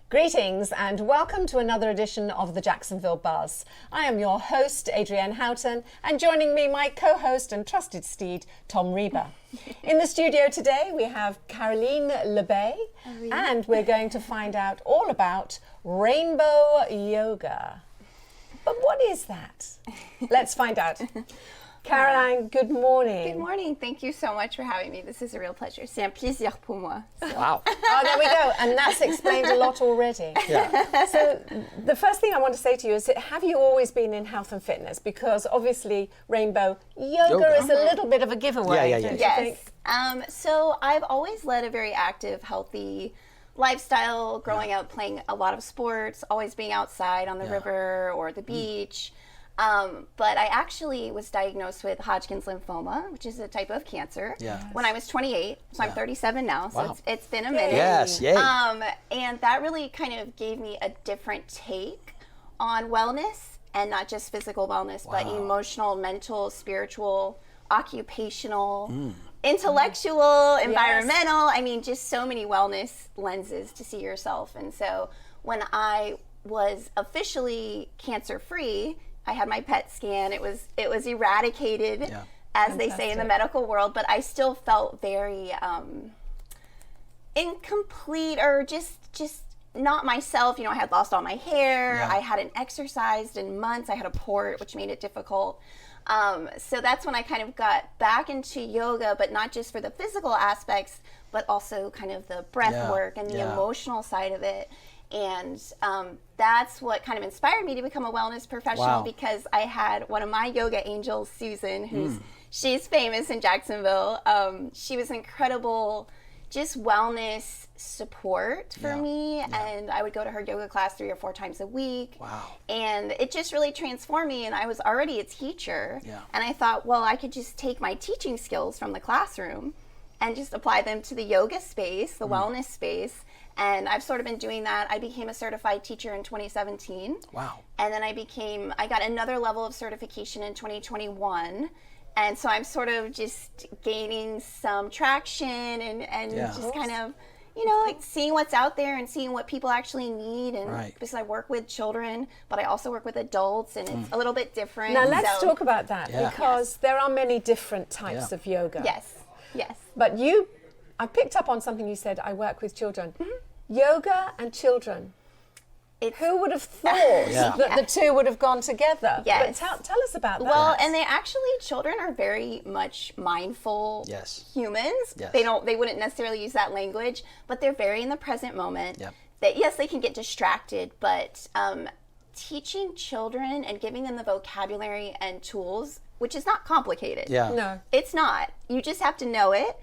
Greetings and welcome to another edition of the Jacksonville Buzz. I am your host, Adrienne Houghton, and joining me, my co-host and trusted steed, Tom Reber. In the studio today, we have Caroline Lebet, and we're going to find out all about rainbow yoga. But what is that? Let's find out. Caroline, good morning. Good morning. Thank you so much for having me. This is a real pleasure. C'est un plaisir pour moi. So. Wow. Oh, there we go. And that's explained a lot already. Yeah. So the first thing I want to say to you is, have you always been in health and fitness? Because obviously rainbow yoga is a little bit of a giveaway, don't you think? Yes. So I've always led a very active, healthy lifestyle, growing up playing a lot of sports, always being outside on the river or the beach. But I actually was diagnosed with Hodgkin's lymphoma, which is a type of cancer, when I was 28. So I'm 37 now, so it's been a minute. Yes, yay. And that really kind of gave me a different take on wellness, and not just physical wellness, but emotional, mental, spiritual, occupational, intellectual, environmental. I mean, just so many wellness lenses to see yourself. And so when I was officially cancer-free, I had my PET scan. It was eradicated, as they say in the medical world, but I still felt very incomplete, or just not myself. You know, I had lost all my hair. I hadn't exercised in months. I had a port, which made it difficult. So that's when I kind of got back into yoga, but not just for the physical aspects, but also kind of the breath work and the emotional side of it. And that's what kind of inspired me to become a wellness professional, because I had one of my yoga angels, Susan, she's famous in Jacksonville. She was incredible, just wellness support for me. And I would go to her yoga class 3 or 4 times a week. And it just really transformed me. And I was already a teacher. And I thought, well, I could just take my teaching skills from the classroom and just apply them to the yoga space, the wellness space. And I've sort of been doing that. I became a certified teacher in 2017. Wow. And then I got another level of certification in 2021. And so I'm sort of just gaining some traction and just kind of, you know, like seeing what's out there and seeing what people actually need. And because I work with children, but I also work with adults, and it's a little bit different. Now let's talk about that, because there are many different types of yoga. Yes. But I picked up on something you said. I work with children. Yoga and children. Who would have thought that the two would have gone together? Yes. But tell us about that. Well, and children are very much mindful humans. They wouldn't necessarily use that language, but they're very in the present moment. They can get distracted, but teaching children and giving them the vocabulary and tools, which is not complicated. No, it's not. You just have to know it.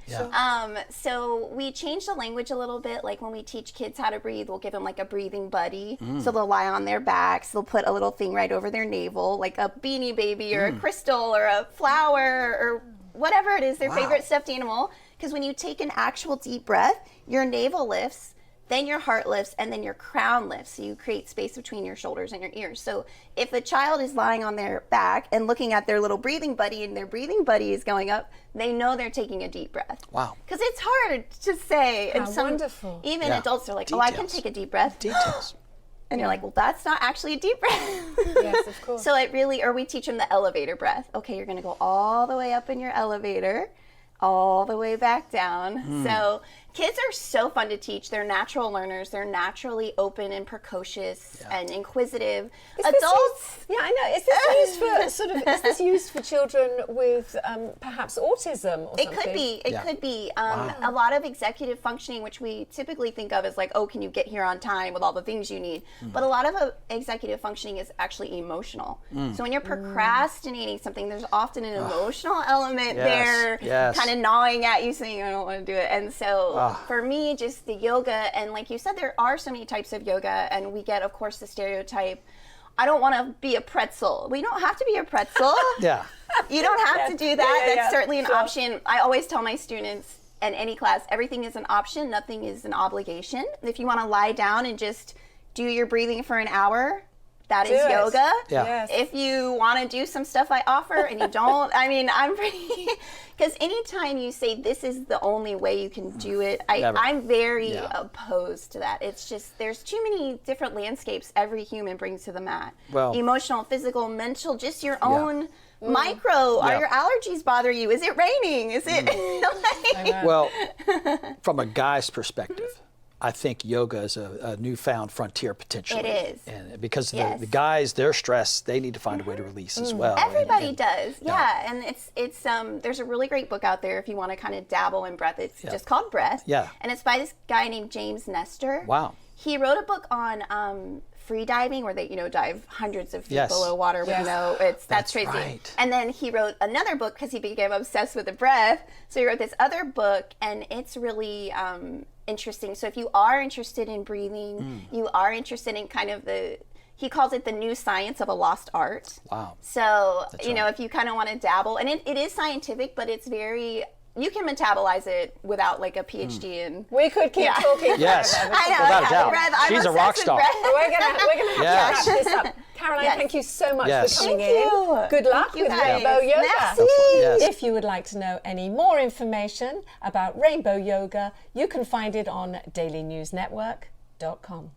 So we changed the language a little bit. Like when we teach kids how to breathe, we'll give them like a breathing buddy. So they'll lie on their backs. They'll put a little thing right over their navel, like a Beanie Baby or a crystal or a flower or whatever it is, their favorite stuffed animal. Because when you take an actual deep breath, your navel lifts, then your heart lifts, and then your crown lifts. So you create space between your shoulders and your ears. So if the child is lying on their back and looking at their little breathing buddy, and their breathing buddy is going up, they know they're taking a deep breath. Wow. Because it's hard to say. How wonderful. Even adults are like, I can take a deep breath. Details. And you're like, well, that's not actually a deep breath. Yes, of course. So we teach them the elevator breath. Okay, you're going to go all the way up in your elevator, all the way back down. So kids are so fun to teach. They're natural learners. They're naturally open and precocious and inquisitive. Adults, I know. Is this used for children with perhaps autism or something? It could be. A lot of executive functioning, which we typically think of as like, oh, can you get here on time with all the things you need? But a lot of executive functioning is actually emotional. So when you're procrastinating something, there's often an emotional element there, kind of gnawing at you, saying, I don't want to do it. And so for me, just the yoga, and like you said, there are so many types of yoga, and we get, of course, the stereotype, I don't want to be a pretzel. We don't have to be a pretzel. You don't have to do that. That's certainly an option. I always tell my students in any class, everything is an option, nothing is an obligation. If you want to lie down and just do your breathing for an hour, that Do is it. yoga. Yeah. Yes. If you want to do some stuff I offer and you don't, I mean, I'm pretty, because anytime you say this is the only way you can do it, Never. I'm very Yeah. opposed to that. It's just, there's too many different landscapes every human brings to the mat. Well- Emotional, physical, mental, just your own micro. Yeah. Are your allergies bother you? Is it raining? Is it like, Well, from a guy's perspective, I think yoga is a newfound frontier potentially. It is. And because Yes. the guys, their stress, they need to find a way to release as well. Everybody And- does, yeah. And it's there's a really great book out there if you want to kind of dabble in breath. It's just called Breath. Yeah. And it's by this guy named James Nestor. Wow. He wrote a book on free diving, where they dive hundreds of feet Yes. below water with that's That's crazy. right. And then he wrote another book because he became obsessed with the breath. So he wrote this other book, and it's really interesting. So if you are interested in breathing, you are interested in kind of he calls it the new science of a lost art. Wow. So, That's you know, right. if you kind of want to dabble, and it is scientific, but it's very, you can metabolize it without like a PhD in. We could keep talking Yes. forever. I know, Without a yeah, doubt. breath. I'm She's a obsessed rock with star. breath. We're gonna have Yes. to wrap this up. Caroline, Yes. thank you so much Yes. for coming Thank in. you. Good luck Thank you, with guys. Rainbow Yoga. Merci. Yes. If you would like to know any more information about Rainbow Yoga, you can find it on dailynewsnetwork.com.